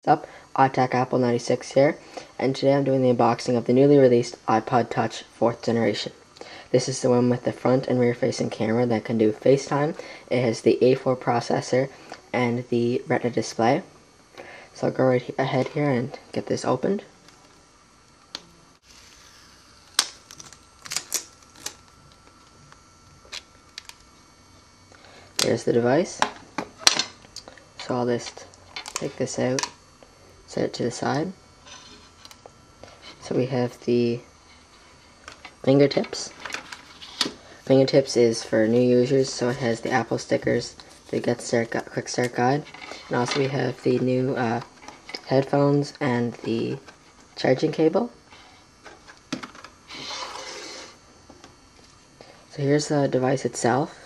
What's up? iTech Apple 96 here, and today I'm doing the unboxing of the newly released iPod Touch 4th generation. This is the one with the front and rear facing camera that can do FaceTime. It has the A4 processor and the Retina display. So I'll go right ahead here and get this opened. There's the device. So I'll just take this out, set it to the side. So we have the fingertips. Fingertips is for new users, so it has the Apple stickers, the quick start guide, and also we have the new headphones and the charging cable. So here's the device itself.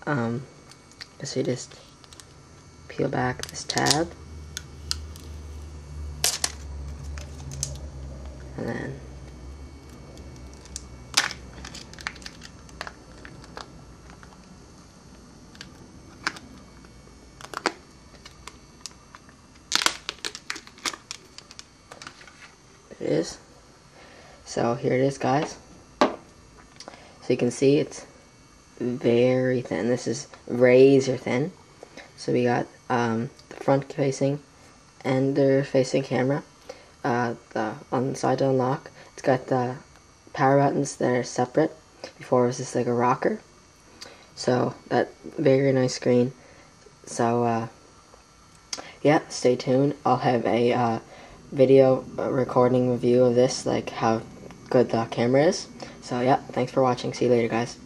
So you just peel back this tab, and then there it is. So here it is, guys. So you can see it's very thin. This is razor thin. So we got the front facing and the rear facing camera. On the side to unlock, it's got the power buttons that are separate. Before it was just like a rocker. So that very nice screen. So yeah, stay tuned. I'll have a video recording review of this, like how good the camera is. So yeah, thanks for watching. See you later, guys.